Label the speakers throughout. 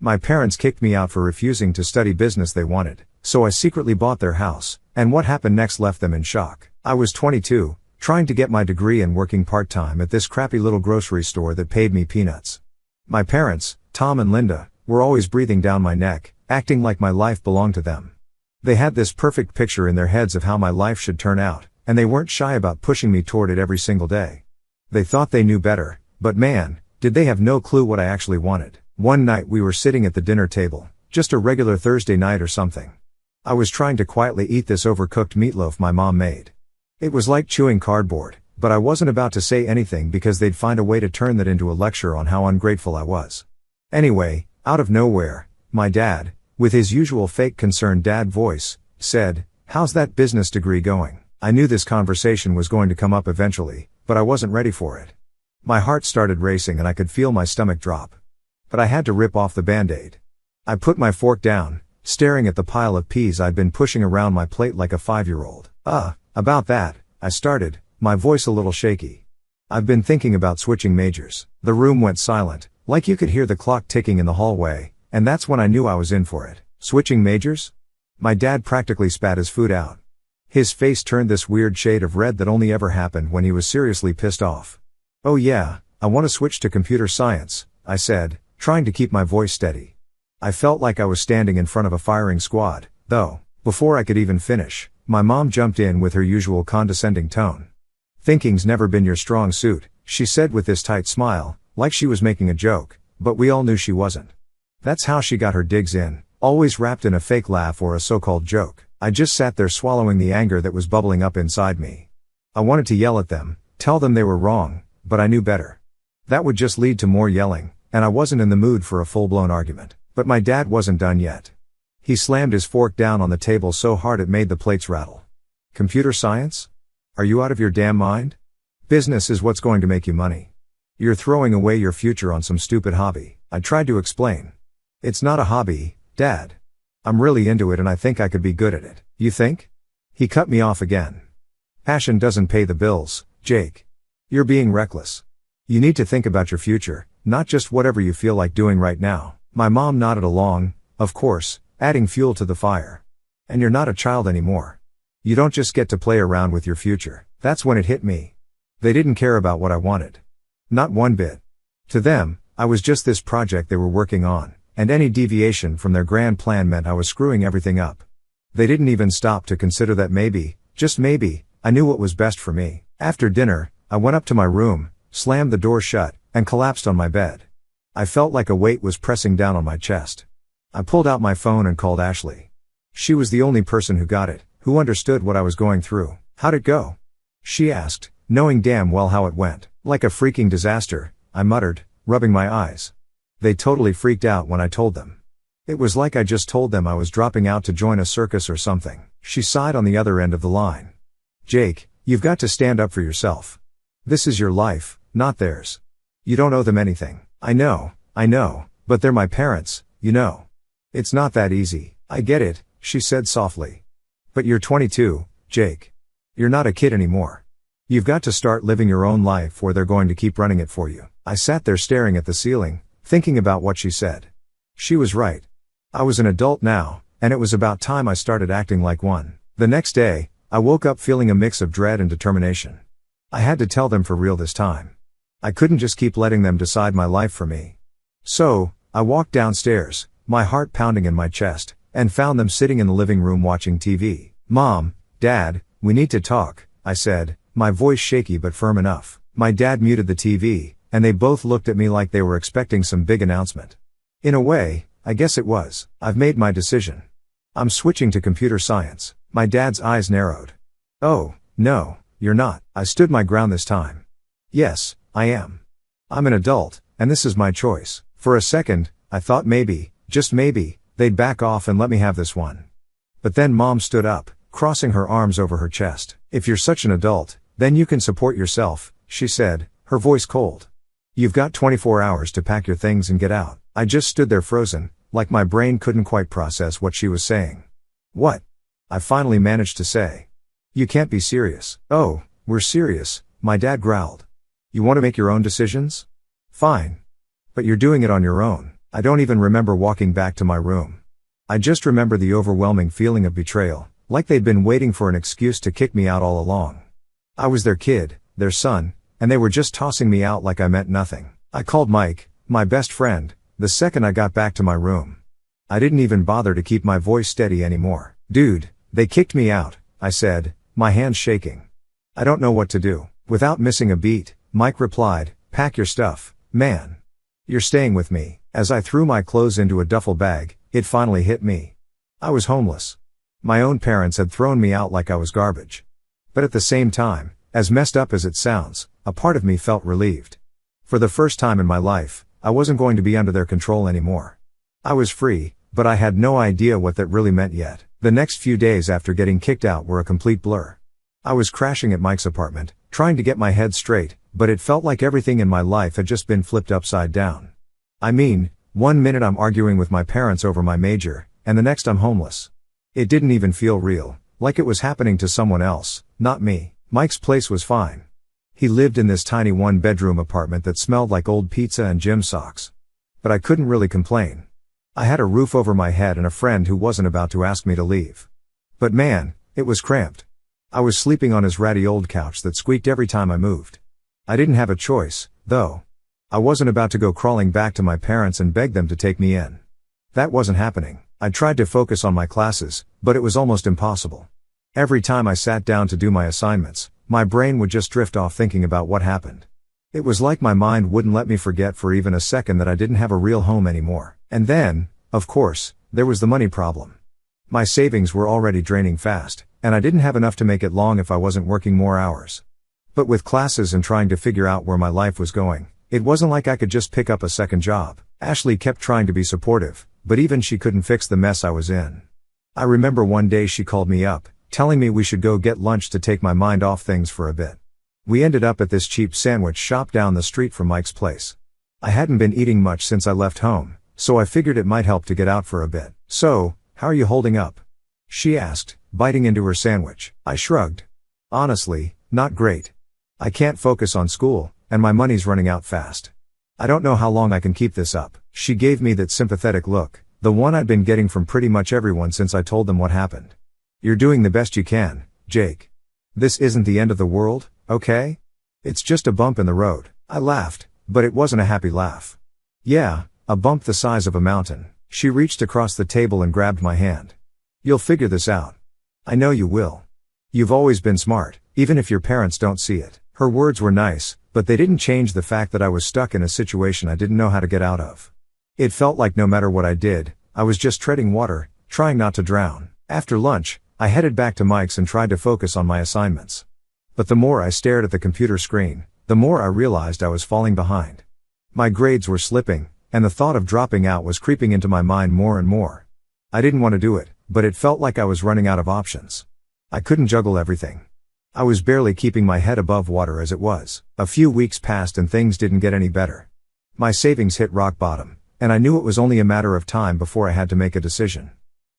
Speaker 1: My parents kicked me out for refusing to study business they wanted, so I secretly bought their house, and what happened next left them in shock. I was 22, trying to get my degree and working part-time at this crappy little grocery store that paid me peanuts. My parents, Tom and Linda, were always breathing down my neck, acting like my life belonged to them. They had this perfect picture in their heads of how my life should turn out, and they weren't shy about pushing me toward it every single day. They thought they knew better, but man, did they have no clue what I actually wanted. One night we were sitting at the dinner table, just a regular Thursday night or something. I was trying to quietly eat this overcooked meatloaf my mom made. It was like chewing cardboard, but I wasn't about to say anything because they'd find a way to turn that into a lecture on how ungrateful I was. Anyway, out of nowhere, my dad, with his usual fake concerned dad voice, said, "How's that business degree going?" I knew this conversation was going to come up eventually, but I wasn't ready for it. My heart started racing and I could feel my stomach drop. But I had to rip off the band-aid. I put my fork down, staring at the pile of peas I'd been pushing around my plate like a 5-year-old. About that, I started, my voice a little shaky. I've been thinking about switching majors. The room went silent, like you could hear the clock ticking in the hallway, and that's when I knew I was in for it. Switching majors? My dad practically spat his food out. His face turned this weird shade of red that only ever happened when he was seriously pissed off. "Oh yeah, I want to switch to computer science," I said, trying to keep my voice steady. I felt like I was standing in front of a firing squad, though. Before I could even finish, my mom jumped in with her usual condescending tone. "Thinking's never been your strong suit," she said with this tight smile, like she was making a joke, but we all knew she wasn't. That's how she got her digs in, always wrapped in a fake laugh or a so-called joke. I just sat there swallowing the anger that was bubbling up inside me. I wanted to yell at them, tell them they were wrong, but I knew better. That would just lead to more yelling, and I wasn't in the mood for a full-blown argument. But my dad wasn't done yet. He slammed his fork down on the table so hard it made the plates rattle. "Computer science? Are you out of your damn mind? Business is what's going to make you money. You're throwing away your future on some stupid hobby." I tried to explain. "It's not a hobby, Dad. I'm really into it and I think I could be good at it." "You think?" He cut me off again. "Passion doesn't pay the bills, Jake. You're being reckless. You need to think about your future, not just whatever you feel like doing right now." My mom nodded along, of course, adding fuel to the fire. "And you're not a child anymore. You don't just get to play around with your future." That's when it hit me. They didn't care about what I wanted. Not one bit. To them, I was just this project they were working on, and any deviation from their grand plan meant I was screwing everything up. They didn't even stop to consider that maybe, just maybe, I knew what was best for me. After dinner, I went up to my room, slammed the door shut, and collapsed on my bed. I felt like a weight was pressing down on my chest. I pulled out my phone and called Ashley. She was the only person who got it, who understood what I was going through. "How'd it go?" she asked, knowing damn well how it went. "Like a freaking disaster," I muttered, rubbing my eyes. They totally freaked out when I told them. It was like I just told them I was dropping out to join a circus or something. She sighed on the other end of the line. "Jake, you've got to stand up for yourself. This is your life, not theirs. You don't owe them anything." I know, but they're my parents, you know. "It's not that easy." "I get it," she said softly. "But you're 22, Jake. You're not a kid anymore. You've got to start living your own life or they're going to keep running it for you." I sat there staring at the ceiling, thinking about what she said. She was right. I was an adult now, and it was about time I started acting like one. The next day, I woke up feeling a mix of dread and determination. I had to tell them for real this time. I couldn't just keep letting them decide my life for me. So, I walked downstairs, my heart pounding in my chest, and found them sitting in the living room watching TV. "Mom, Dad, we need to talk," I said, my voice shaky but firm enough. My dad muted the TV, and they both looked at me like they were expecting some big announcement. In a way, I guess it was. "I've made my decision. I'm switching to computer science." My dad's eyes narrowed. "Oh, no, you're not." I stood my ground this time. "Yes, I am. I'm an adult, and this is my choice." For a second, I thought maybe, just maybe, they'd back off and let me have this one. But then Mom stood up, crossing her arms over her chest. "If you're such an adult, then you can support yourself," she said, her voice cold. "You've got 24 hours to pack your things and get out." I just stood there frozen, like my brain couldn't quite process what she was saying. "What?" I finally managed to say. "You can't be serious." "Oh, we're serious," my dad growled. "You want to make your own decisions? Fine. But you're doing it on your own." I don't even remember walking back to my room. I just remember the overwhelming feeling of betrayal, like they'd been waiting for an excuse to kick me out all along. I was their kid, their son, and they were just tossing me out like I meant nothing. I called Mike, my best friend, the second I got back to my room. I didn't even bother to keep my voice steady anymore. "Dude, they kicked me out," I said, my hands shaking. "I don't know what to do." Without missing a beat, Mike replied, "Pack your stuff, man. You're staying with me." As I threw my clothes into a duffel bag, it finally hit me. I was homeless. My own parents had thrown me out like I was garbage. But at the same time, as messed up as it sounds, a part of me felt relieved. For the first time in my life, I wasn't going to be under their control anymore. I was free, but I had no idea what that really meant yet. The next few days after getting kicked out were a complete blur. I was crashing at Mike's apartment, trying to get my head straight, but it felt like everything in my life had just been flipped upside down. I mean, one minute I'm arguing with my parents over my major, and the next I'm homeless. It didn't even feel real, like it was happening to someone else, not me. Mike's place was fine. He lived in this tiny one-bedroom apartment that smelled like old pizza and gym socks. But I couldn't really complain. I had a roof over my head and a friend who wasn't about to ask me to leave. But man, it was cramped. I was sleeping on his ratty old couch that squeaked every time I moved. I didn't have a choice, though. I wasn't about to go crawling back to my parents and beg them to take me in. That wasn't happening. I tried to focus on my classes, but it was almost impossible. Every time I sat down to do my assignments, my brain would just drift off thinking about what happened. It was like my mind wouldn't let me forget for even a second that I didn't have a real home anymore. And then, of course, there was the money problem. My savings were already draining fast, and I didn't have enough to make it long if I wasn't working more hours. But with classes and trying to figure out where my life was going, it wasn't like I could just pick up a second job. Ashley kept trying to be supportive, but even she couldn't fix the mess I was in. I remember one day she called me up, telling me we should go get lunch to take my mind off things for a bit. We ended up at this cheap sandwich shop down the street from Mike's place. I hadn't been eating much since I left home, so I figured it might help to get out for a bit. "So, how are you holding up?" she asked, biting into her sandwich. I shrugged. "Honestly, not great. I can't focus on school, and my money's running out fast. I don't know how long I can keep this up." She gave me that sympathetic look, the one I'd been getting from pretty much everyone since I told them what happened. "You're doing the best you can, Jake. This isn't the end of the world, okay? It's just a bump in the road." I laughed, but it wasn't a happy laugh. "Yeah, a bump the size of a mountain." She reached across the table and grabbed my hand. "You'll figure this out. I know you will. You've always been smart, even if your parents don't see it." Her words were nice, but they didn't change the fact that I was stuck in a situation I didn't know how to get out of. It felt like no matter what I did, I was just treading water, trying not to drown. After lunch, I headed back to Mike's and tried to focus on my assignments. But the more I stared at the computer screen, the more I realized I was falling behind. My grades were slipping, and the thought of dropping out was creeping into my mind more and more. I didn't want to do it, but it felt like I was running out of options. I couldn't juggle everything. I was barely keeping my head above water as it was. A few weeks passed and things didn't get any better. My savings hit rock bottom, and I knew it was only a matter of time before I had to make a decision.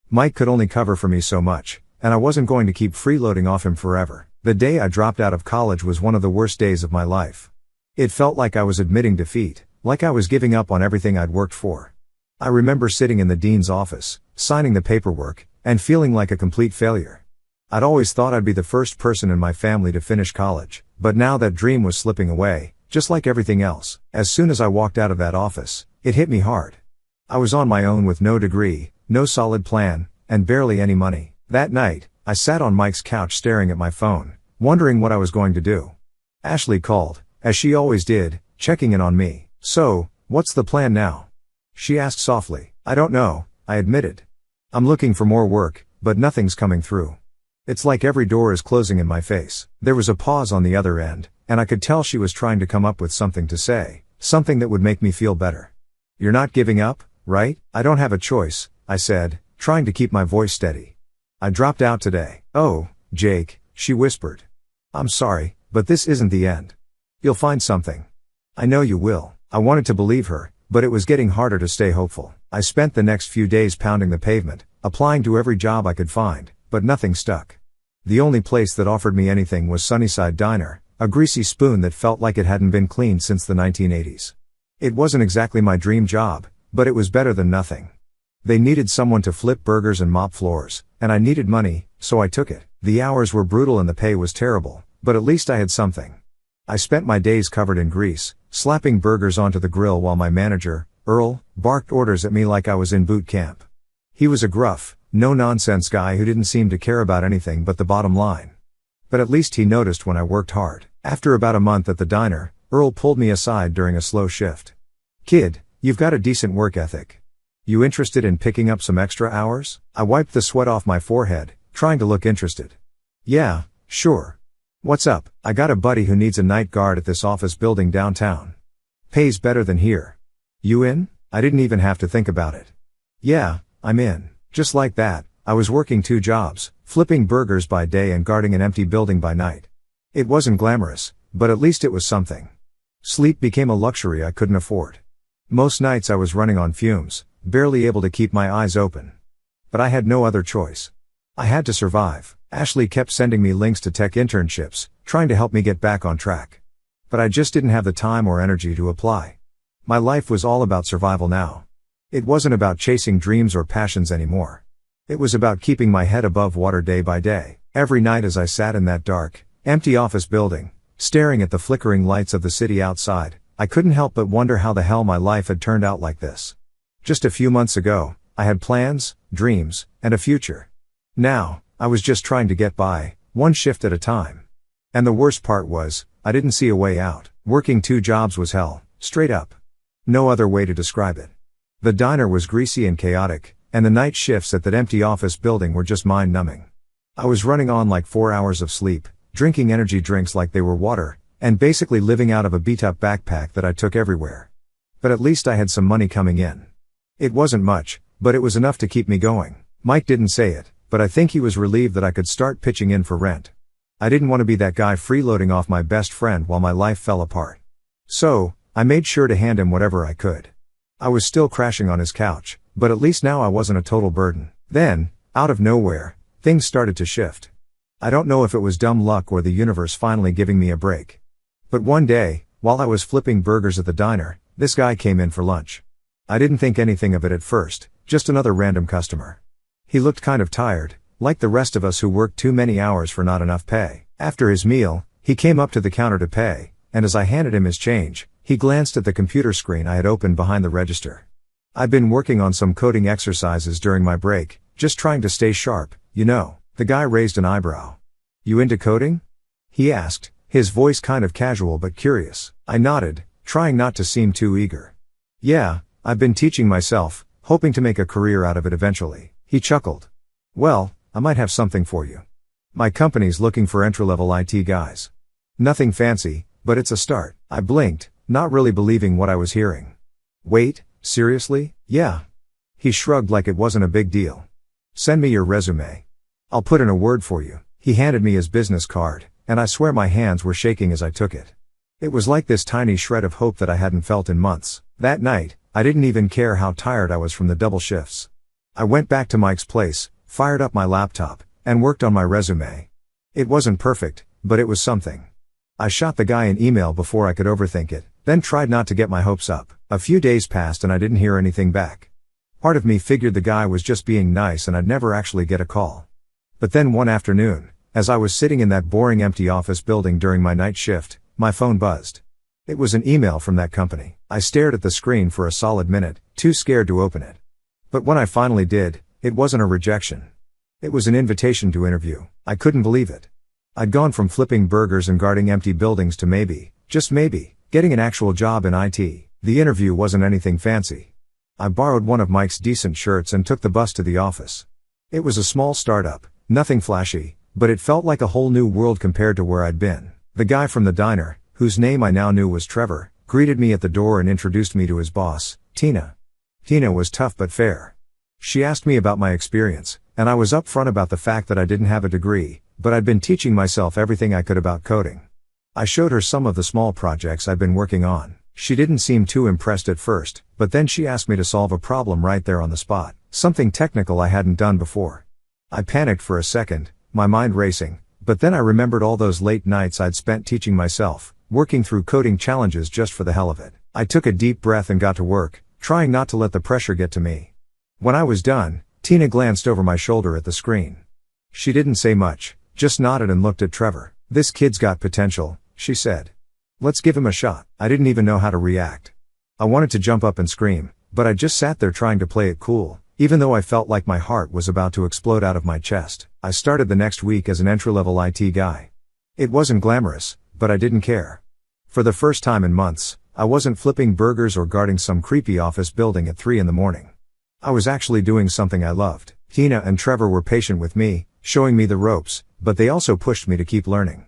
Speaker 1: Mike could only cover for me so much, and I wasn't going to keep freeloading off him forever. The day I dropped out of college was one of the worst days of my life. It felt like I was admitting defeat, like I was giving up on everything I'd worked for. I remember sitting in the dean's office, signing the paperwork, and feeling like a complete failure. I'd always thought I'd be the first person in my family to finish college, but now that dream was slipping away, just like everything else. As soon as I walked out of that office, it hit me hard. I was on my own with no degree, no solid plan, and barely any money. That night, I sat on Mike's couch staring at my phone, wondering what I was going to do. Ashley called, as she always did, checking in on me. "So, what's the plan now?" she asked softly. "I don't know," I admitted. "I'm looking for more work, but nothing's coming through. It's like every door is closing in my face." There was a pause on the other end, and I could tell she was trying to come up with something to say, something that would make me feel better. "You're not giving up, right?" "I don't have a choice," I said, trying to keep my voice steady. "I dropped out today." "Oh, Jake," she whispered. "I'm sorry, but this isn't the end. You'll find something." "I know you will." I wanted to believe her, but it was getting harder to stay hopeful. I spent the next few days pounding the pavement, applying to every job I could find, but nothing stuck. The only place that offered me anything was Sunnyside Diner, a greasy spoon that felt like it hadn't been cleaned since the 1980s. It wasn't exactly my dream job, but it was better than nothing. They needed someone to flip burgers and mop floors, and I needed money, so I took it. The hours were brutal and the pay was terrible, but at least I had something. I spent my days covered in grease, slapping burgers onto the grill while my manager, Earl, barked orders at me like I was in boot camp. He was a gruff, no-nonsense guy who didn't seem to care about anything but the bottom line. But at least he noticed when I worked hard. After about a month at the diner, Earl pulled me aside during a slow shift. "Kid, you've got a decent work ethic. You interested in picking up some extra hours?" I wiped the sweat off my forehead, trying to look interested. "Yeah, sure. What's up?" "I got a buddy who needs a night guard at this office building downtown. Pays better than here. You in?" I didn't even have to think about it. "Yeah, I'm in." Just like that, I was working 2 jobs, flipping burgers by day and guarding an empty building by night. It wasn't glamorous, but at least it was something. Sleep became a luxury I couldn't afford. Most nights I was running on fumes, barely able to keep my eyes open. But I had no other choice. I had to survive. Ashley kept sending me links to tech internships, trying to help me get back on track. But I just didn't have the time or energy to apply. My life was all about survival now. It wasn't about chasing dreams or passions anymore. It was about keeping my head above water day by day. Every night as I sat in that dark, empty office building, staring at the flickering lights of the city outside, I couldn't help but wonder how the hell my life had turned out like this. Just a few months ago, I had plans, dreams, and a future. Now, I was just trying to get by, one shift at a time. And the worst part was, I didn't see a way out. Working 2 jobs was hell, straight up. No other way to describe it. The diner was greasy and chaotic, and the night shifts at that empty office building were just mind-numbing. I was running on like 4 hours of sleep, drinking energy drinks like they were water, and basically living out of a beat-up backpack that I took everywhere. But at least I had some money coming in. It wasn't much, but it was enough to keep me going. Mike didn't say it, but I think he was relieved that I could start pitching in for rent. I didn't want to be that guy freeloading off my best friend while my life fell apart. So, I made sure to hand him whatever I could. I was still crashing on his couch, but at least now I wasn't a total burden. Then, out of nowhere, things started to shift. I don't know if it was dumb luck or the universe finally giving me a break. But one day, while I was flipping burgers at the diner, this guy came in for lunch. I didn't think anything of it at first, just another random customer. He looked kind of tired, like the rest of us who worked too many hours for not enough pay. After his meal, he came up to the counter to pay, and as I handed him his change, he glanced at the computer screen I had opened behind the register. I'd been working on some coding exercises during my break, just trying to stay sharp, you know. The guy raised an eyebrow. "You into coding?" he asked, his voice kind of casual but curious. I nodded, trying not to seem too eager. "Yeah, I've been teaching myself, hoping to make a career out of it eventually." He chuckled. "Well, I might have something for you. My company's looking for entry-level IT guys. Nothing fancy, but it's a start." I blinked, not really believing what I was hearing. "Wait, seriously?" "Yeah." He shrugged like it wasn't a big deal. "Send me your resume. I'll put in a word for you." He handed me his business card, and I swear my hands were shaking as I took it. It was like this tiny shred of hope that I hadn't felt in months. That night, I didn't even care how tired I was from the double shifts. I went back to Mike's place, fired up my laptop, and worked on my resume. It wasn't perfect, but it was something. I shot the guy an email before I could overthink it, then tried not to get my hopes up. A few days passed and I didn't hear anything back. Part of me figured the guy was just being nice and I'd never actually get a call. But then one afternoon, as I was sitting in that boring empty office building during my night shift, my phone buzzed. It was an email from that company. I stared at the screen for a solid minute, too scared to open it. But when I finally did, it wasn't a rejection. It was an invitation to interview. I couldn't believe it. I'd gone from flipping burgers and guarding empty buildings to maybe, just maybe, getting an actual job in IT. The interview wasn't anything fancy. I borrowed one of Mike's decent shirts and took the bus to the office. It was a small startup, nothing flashy, but it felt like a whole new world compared to where I'd been. The guy from the diner, whose name I now knew was Trevor, greeted me at the door and introduced me to his boss, Tina. Tina was tough but fair. She asked me about my experience, and I was upfront about the fact that I didn't have a degree, but I'd been teaching myself everything I could about coding. I showed her some of the small projects I'd been working on. She didn't seem too impressed at first, but then she asked me to solve a problem right there on the spot, something technical I hadn't done before. I panicked for a second, my mind racing, but then I remembered all those late nights I'd spent teaching myself, working through coding challenges just for the hell of it. I took a deep breath and got to work, trying not to let the pressure get to me. When I was done, Tina glanced over my shoulder at the screen. She didn't say much, just nodded and looked at Trevor. "This kid's got potential," she said. "Let's give him a shot." I didn't even know how to react. I wanted to jump up and scream, but I just sat there trying to play it cool, even though I felt like my heart was about to explode out of my chest. I started the next week as an entry-level IT guy. It wasn't glamorous, but I didn't care. For the first time in months, I wasn't flipping burgers or guarding some creepy office building at 3 a.m. I was actually doing something I loved. Tina and Trevor were patient with me, showing me the ropes, but they also pushed me to keep learning.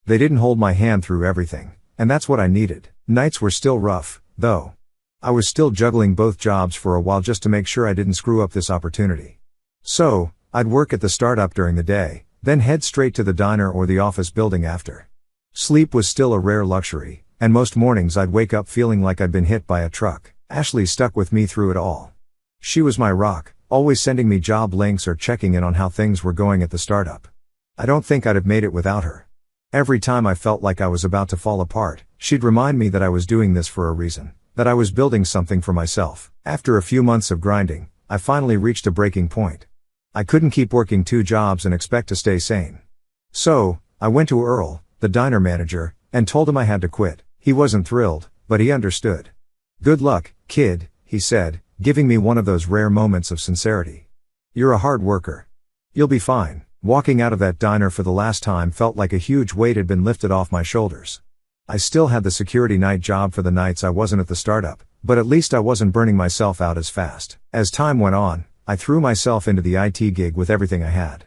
Speaker 1: They didn't hold my hand through everything, and that's what I needed. Nights were still rough, though. I was still juggling both jobs for a while just to make sure I didn't screw up this opportunity. So, I'd work at the startup during the day, then head straight to the diner or the office building after. Sleep was still a rare luxury, and most mornings I'd wake up feeling like I'd been hit by a truck. Ashley stuck with me through it all. She was my rock, always sending me job links or checking in on how things were going at the startup. I don't think I'd have made it without her. Every time I felt like I was about to fall apart, she'd remind me that I was doing this for a reason, that I was building something for myself. After a few months of grinding, I finally reached a breaking point. I couldn't keep working 2 jobs and expect to stay sane. So, I went to Earl, the diner manager, and told him I had to quit. He wasn't thrilled, but he understood. "Good luck, kid," he said, giving me one of those rare moments of sincerity. "You're a hard worker. You'll be fine." Walking out of that diner for the last time felt like a huge weight had been lifted off my shoulders. I still had the security night job for the nights I wasn't at the startup, but at least I wasn't burning myself out as fast. As time went on, I threw myself into the IT gig with everything I had.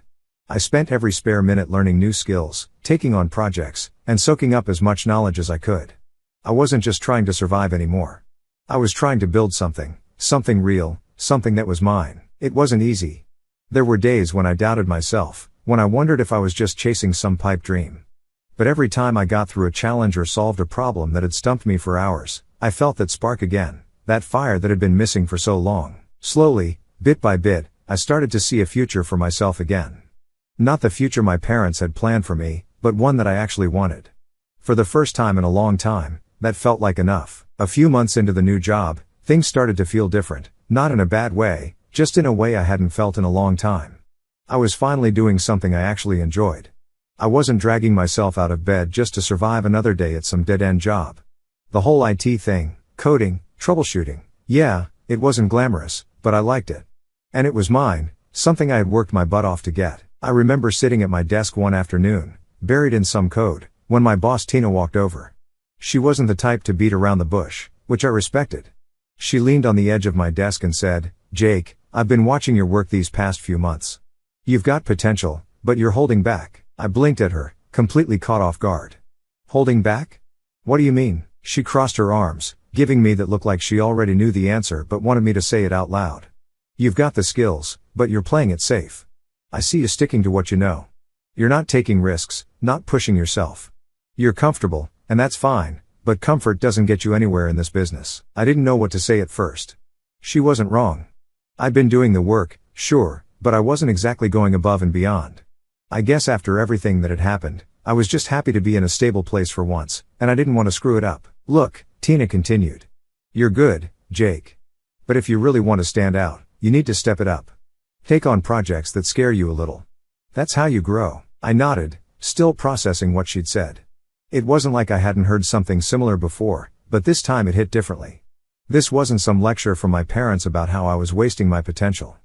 Speaker 1: I spent every spare minute learning new skills, taking on projects, and soaking up as much knowledge as I could. I wasn't just trying to survive anymore. I was trying to build something real, something that was mine. It wasn't easy. There were days when I doubted myself, when I wondered if I was just chasing some pipe dream. But every time I got through a challenge or solved a problem that had stumped me for hours, I felt that spark again, that fire that had been missing for so long. Slowly, bit by bit, I started to see a future for myself again. Not the future my parents had planned for me, but one that I actually wanted. For the first time in a long time, that felt like enough. A few months into the new job, things started to feel different, not in a bad way, just in a way I hadn't felt in a long time. I was finally doing something I actually enjoyed. I wasn't dragging myself out of bed just to survive another day at some dead-end job. The whole IT thing, coding, troubleshooting, yeah, it wasn't glamorous, but I liked it. And it was mine, something I had worked my butt off to get. I remember sitting at my desk one afternoon, buried in some code, when my boss Tina walked over. She wasn't the type to beat around the bush, which I respected. She leaned on the edge of my desk and said, "Jake, I've been watching your work these past few months. You've got potential, but you're holding back." I blinked at her, completely caught off guard. "Holding back? What do you mean?" She crossed her arms, giving me that look like she already knew the answer but wanted me to say it out loud. "You've got the skills, but you're playing it safe. I see you sticking to what you know. You're not taking risks, not pushing yourself. You're comfortable, and that's fine, but comfort doesn't get you anywhere in this business." I didn't know what to say at first. She wasn't wrong. I'd been doing the work, sure, but I wasn't exactly going above and beyond. I guess after everything that had happened, I was just happy to be in a stable place for once, and I didn't want to screw it up. "Look," Tina continued. "You're good, Jake. But if you really want to stand out, you need to step it up. Take on projects that scare you a little. That's how you grow." I nodded, still processing what she'd said. It wasn't like I hadn't heard something similar before, but this time it hit differently. This wasn't some lecture from my parents about how I was wasting my potential.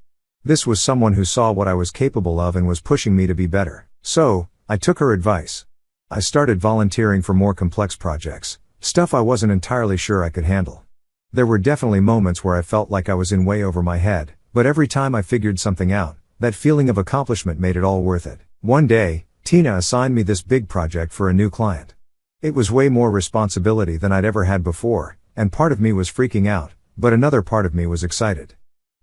Speaker 1: This was someone who saw what I was capable of and was pushing me to be better. So, I took her advice. I started volunteering for more complex projects, stuff I wasn't entirely sure I could handle. There were definitely moments where I felt like I was in way over my head, but every time I figured something out, that feeling of accomplishment made it all worth it. One day, Tina assigned me this big project for a new client. It was way more responsibility than I'd ever had before, and part of me was freaking out, but another part of me was excited.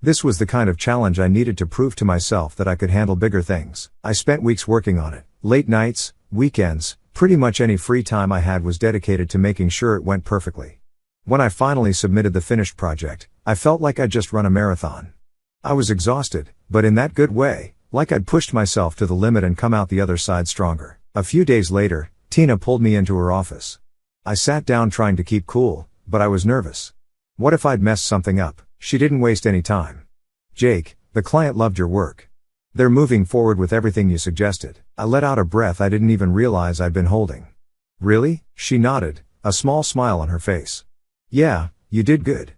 Speaker 1: This was the kind of challenge I needed to prove to myself that I could handle bigger things. I spent weeks working on it. Late nights, weekends, pretty much any free time I had was dedicated to making sure it went perfectly. When I finally submitted the finished project, I felt like I'd just run a marathon. I was exhausted, but in that good way, like I'd pushed myself to the limit and come out the other side stronger. A few days later, Tina pulled me into her office. I sat down trying to keep cool, but I was nervous. What if I'd messed something up? She didn't waste any time. Jake, the client loved your work. They're moving forward with everything you suggested. I let out a breath I didn't even realize I'd been holding. Really? She nodded, a small smile on her face. Yeah, you did good.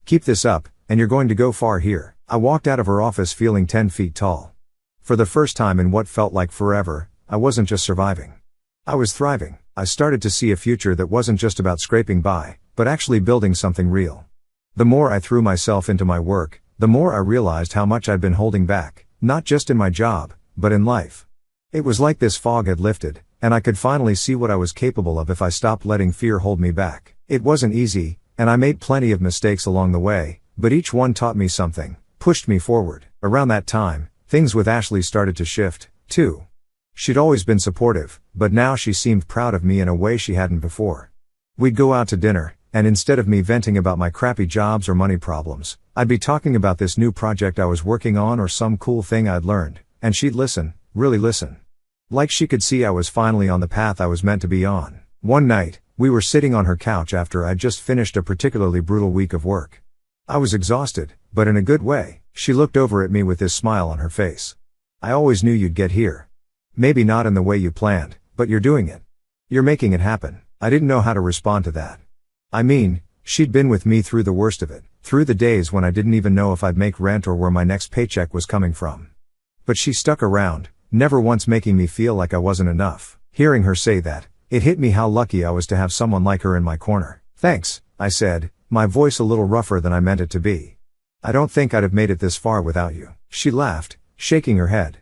Speaker 1: Keep this up, and you're going to go far here. I walked out of her office feeling 10 feet tall. For the first time in what felt like forever, I wasn't just surviving. I was thriving. I started to see a future that wasn't just about scraping by, but actually building something real. The more I threw myself into my work, the more I realized how much I'd been holding back, not just in my job, but in life. It was like this fog had lifted, and I could finally see what I was capable of if I stopped letting fear hold me back. It wasn't easy, and I made plenty of mistakes along the way, but each one taught me something, pushed me forward. Around that time, things with Ashley started to shift, too. She'd always been supportive, but now she seemed proud of me in a way she hadn't before. We'd go out to dinner, and instead of me venting about my crappy jobs or money problems, I'd be talking about this new project I was working on or some cool thing I'd learned, and she'd listen, really listen. Like she could see I was finally on the path I was meant to be on. One night, we were sitting on her couch after I'd just finished a particularly brutal week of work. I was exhausted, but in a good way. She looked over at me with this smile on her face. I always knew you'd get here. Maybe not in the way you planned, but you're doing it. You're making it happen. I didn't know how to respond to that. I mean, she'd been with me through the worst of it, through the days when I didn't even know if I'd make rent or where my next paycheck was coming from. But she stuck around, never once making me feel like I wasn't enough. Hearing her say that, it hit me how lucky I was to have someone like her in my corner. Thanks, I said, my voice a little rougher than I meant it to be. I don't think I'd have made it this far without you. She laughed, shaking her head.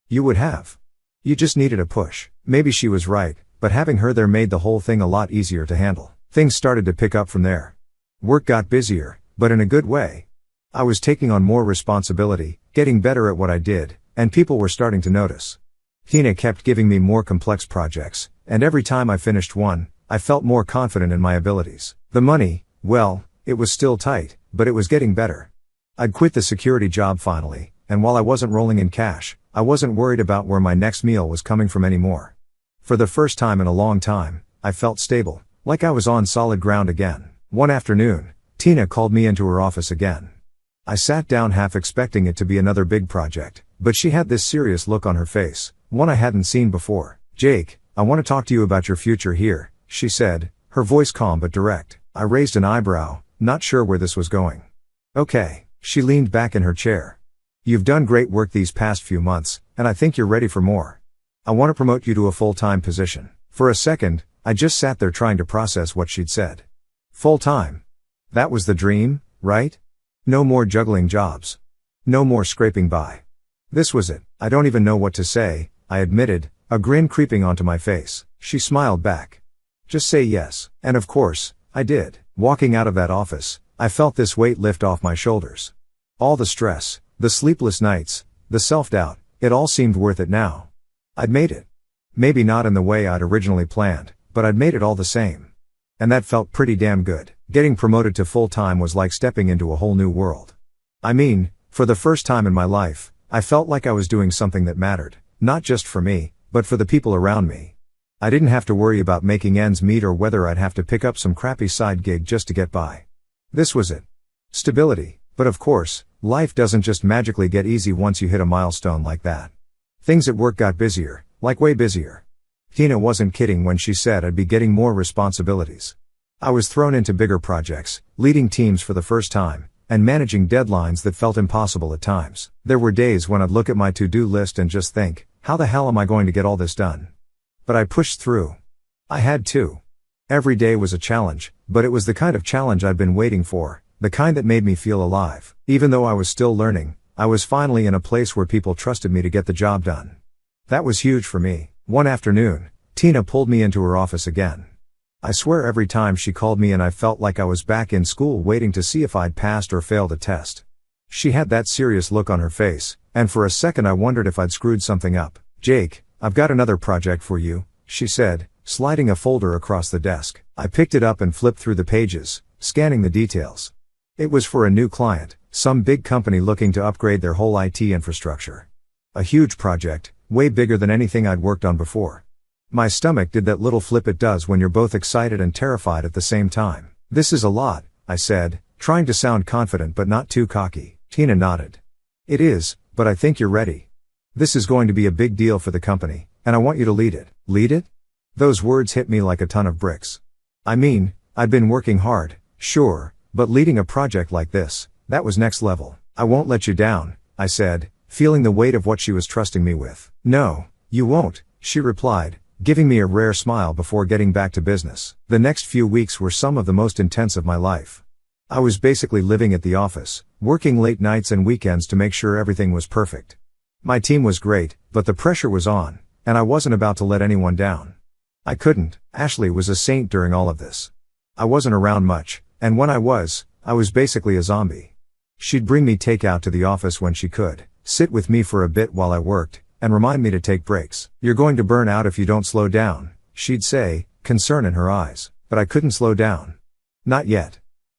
Speaker 1: You would have. You just needed a push. Maybe she was right, but having her there made the whole thing a lot easier to handle. Things started to pick up from there. Work got busier, but in a good way. I was taking on more responsibility, getting better at what I did, and people were starting to notice. Tina kept giving me more complex projects, and every time I finished one, I felt more confident in my abilities. The money, well, it was still tight, but it was getting better. I'd quit the security job finally, and while I wasn't rolling in cash, I wasn't worried about where my next meal was coming from anymore. For the first time in a long time, I felt stable, like I was on solid ground again. One afternoon, Tina called me into her office again. I sat down half expecting it to be another big project, but she had this serious look on her face, one I hadn't seen before. Jake, I want to talk to you about your future here, she said, her voice calm but direct. I raised an eyebrow, not sure where this was going. Okay, she leaned back in her chair. You've done great work these past few months, and I think you're ready for more. I want to promote you to a full-time position. For a second, I just sat there trying to process what she'd said. Full-time. That was the dream, right? No more juggling jobs. No more scraping by. This was it. I don't even know what to say, I admitted, a grin creeping onto my face. She smiled back. Just say yes. And of course, I did. Walking out of that office, I felt this weight lift off my shoulders. All the stress, the sleepless nights, the self-doubt, it all seemed worth it now. I'd made it. Maybe not in the way I'd originally planned, but I'd made it all the same. And that felt pretty damn good. Getting promoted to full-time was like stepping into a whole new world. I mean, for the first time in my life, I felt like I was doing something that mattered, not just for me, but for the people around me. I didn't have to worry about making ends meet or whether I'd have to pick up some crappy side gig just to get by. This was it. Stability. But of course, life doesn't just magically get easy once you hit a milestone like that. Things at work got busier, like way busier. Tina wasn't kidding when she said I'd be getting more responsibilities. I was thrown into bigger projects, leading teams for the first time, and managing deadlines that felt impossible at times. There were days when I'd look at my to-do list and just think, how the hell am I going to get all this done? But I pushed through. I had to. Every day was a challenge, but it was the kind of challenge I'd been waiting for, the kind that made me feel alive. Even though I was still learning, I was finally in a place where people trusted me to get the job done. That was huge for me. One afternoon, Tina pulled me into her office again. I swear every time she called me in I felt like I was back in school waiting to see if I'd passed or failed a test. She had that serious look on her face, and for a second I wondered if I'd screwed something up. Jake, I've got another project for you, she said, sliding a folder across the desk. I picked it up and flipped through the pages, scanning the details. It was for a new client, some big company looking to upgrade their whole IT infrastructure. A huge project, way bigger than anything I'd worked on before. My stomach did that little flip it does when you're both excited and terrified at the same time. This is a lot, I said, trying to sound confident but not too cocky. Tina nodded. It is, but I think you're ready. This is going to be a big deal for the company, and I want you to lead it. Lead it? Those words hit me like a ton of bricks. I mean, I'd been working hard, sure, but leading a project like this, that was next level. I won't let you down, I said, feeling the weight of what she was trusting me with. No, you won't, she replied, giving me a rare smile before getting back to business. The next few weeks were some of the most intense of my life. I was basically living at the office, working late nights and weekends to make sure everything was perfect. My team was great, but the pressure was on, and I wasn't about to let anyone down. I couldn't. Ashley was a saint during all of this. I wasn't around much, and when I was basically a zombie. She'd bring me takeout to the office when she could, sit with me for a bit while I worked, and remind me to take breaks. You're going to burn out if you don't slow down, she'd say, concern in her eyes. But I couldn't slow down. Not yet.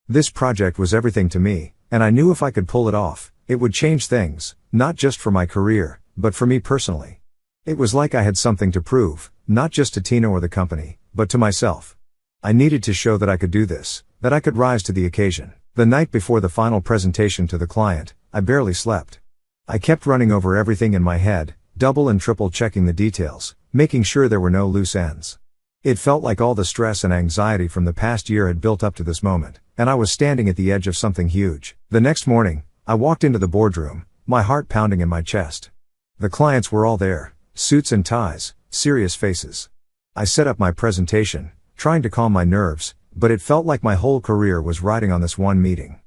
Speaker 1: This project was everything to me, and I knew if I could pull it off, it would change things, not just for my career, but for me personally. It was like I had something to prove, not just to Tina or the company, but to myself. I needed to show that I could do this, that I could rise to the occasion. The night before the final presentation to the client, I barely slept. I kept running over everything in my head, double and triple checking the details, making sure there were no loose ends. It felt like all the stress and anxiety from the past year had built up to this moment, and I was standing at the edge of something huge. The next morning, I walked into the boardroom, my heart pounding in my chest. The clients were all there, suits and ties, serious faces. I set up my presentation, trying to calm my nerves, but it felt like my whole career was riding on this one meeting.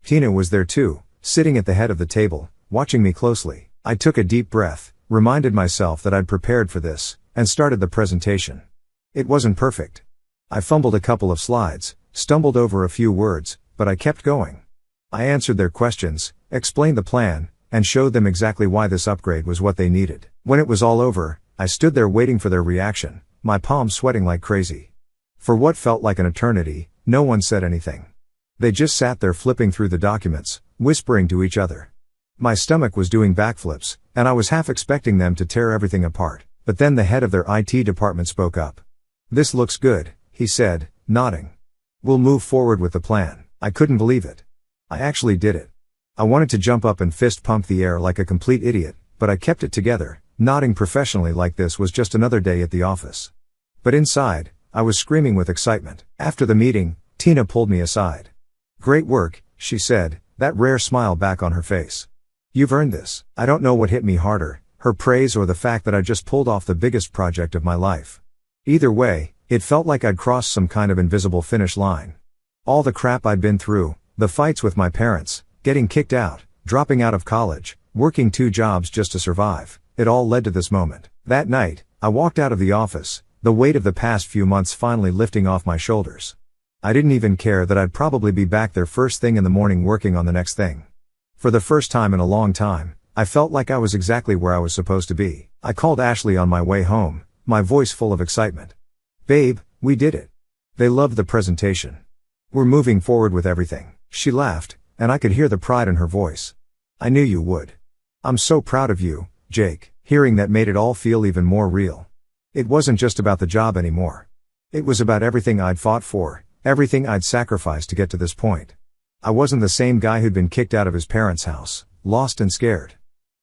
Speaker 1: Tina was there too, sitting at the head of the table, watching me closely. I took a deep breath, reminded myself that I'd prepared for this, and started the presentation. It wasn't perfect. I fumbled a couple of slides, stumbled over a few words, but I kept going. I answered their questions, explained the plan, and showed them exactly why this upgrade was what they needed. When it was all over, I stood there waiting for their reaction, my palms sweating like crazy. For what felt like an eternity, no one said anything. They just sat there flipping through the documents, whispering to each other. My stomach was doing backflips, and I was half expecting them to tear everything apart. But then the head of their IT department spoke up. "This looks good," he said, nodding. "We'll move forward with the plan." I couldn't believe it. I actually did it. I wanted to jump up and fist pump the air like a complete idiot, but I kept it together, nodding professionally like this was just another day at the office. But inside, I was screaming with excitement. After the meeting, Tina pulled me aside. "Great work," she said, that rare smile back on her face. "You've earned this." I don't know what hit me harder, her praise or the fact that I just pulled off the biggest project of my life. Either way, it felt like I'd crossed some kind of invisible finish line. All the crap I'd been through, the fights with my parents, getting kicked out, dropping out of college, working 2 jobs just to survive, it all led to this moment. That night, I walked out of the office, the weight of the past few months finally lifting off my shoulders. I didn't even care that I'd probably be back there first thing in the morning working on the next thing. For the first time in a long time, I felt like I was exactly where I was supposed to be. I called Ashley on my way home, my voice full of excitement. "Babe, we did it." They loved the presentation. "We're moving forward with everything." She laughed, and I could hear the pride in her voice. "I knew you would. I'm so proud of you, Jake." Hearing that made it all feel even more real. It wasn't just about the job anymore. It was about everything I'd fought for, everything I'd sacrificed to get to this point. I wasn't the same guy who'd been kicked out of his parents' house, lost and scared.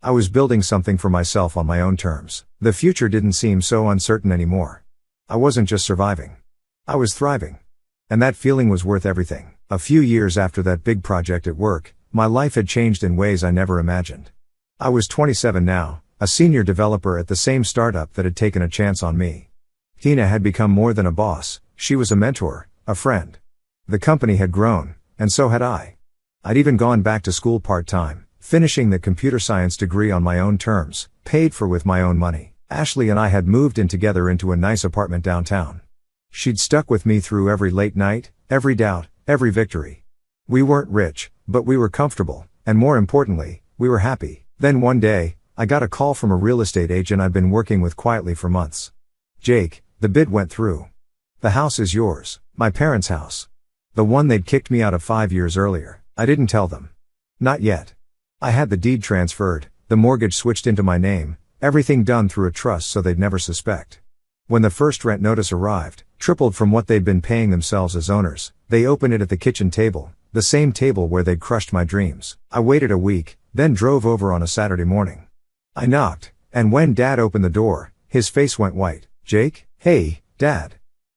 Speaker 1: I was building something for myself on my own terms. The future didn't seem so uncertain anymore. I wasn't just surviving. I was thriving. And that feeling was worth everything. A few years after that big project at work, my life had changed in ways I never imagined. I was 27 now, a senior developer at the same startup that had taken a chance on me. Tina had become more than a boss, she was a mentor, a friend. The company had grown, and so had I. I'd even gone back to school part-time, finishing the computer science degree on my own terms, paid for with my own money. Ashley and I had moved in together into a nice apartment downtown. She'd stuck with me through every late night, every doubt, every victory. We weren't rich, but we were comfortable, and more importantly, we were happy. Then one day, I got a call from a real estate agent I'd been working with quietly for months. "Jake, the bid went through. The house is yours." My parents' house. The one they'd kicked me out of 5 years earlier. I didn't tell them. Not yet. I had the deed transferred, the mortgage switched into my name, everything done through a trust so they'd never suspect. When the first rent notice arrived, tripled from what they'd been paying themselves as owners, they opened it at the kitchen table, the same table where they'd crushed my dreams. I waited a week, then drove over on a Saturday morning. I knocked, and when Dad opened the door, his face went white. "Jake?" "Hey, Dad.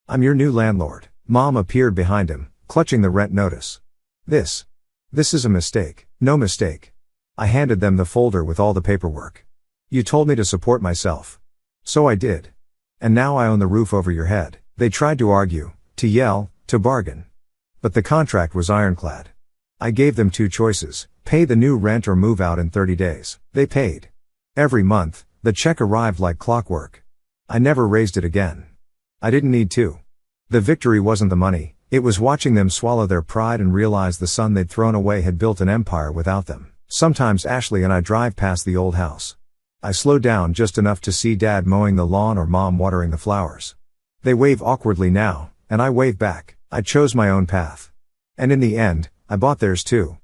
Speaker 1: I'm your new landlord." Mom appeared behind him, clutching the rent notice. This is a mistake." "No mistake." I handed them the folder with all the paperwork. "You told me to support myself. So I did. And now I own the roof over your head." They tried to argue, to yell, to bargain. But the contract was ironclad. I gave them two choices: pay the new rent or move out in 30 days. They paid. Every month, the check arrived like clockwork. I never raised it again. I didn't need to. The victory wasn't the money, it was watching them swallow their pride and realize the son they'd thrown away had built an empire without them. Sometimes Ashley and I drive past the old house. I slow down just enough to see Dad mowing the lawn or Mom watering the flowers. They wave awkwardly now, and I wave back. I chose my own path. And in the end, I bought theirs too.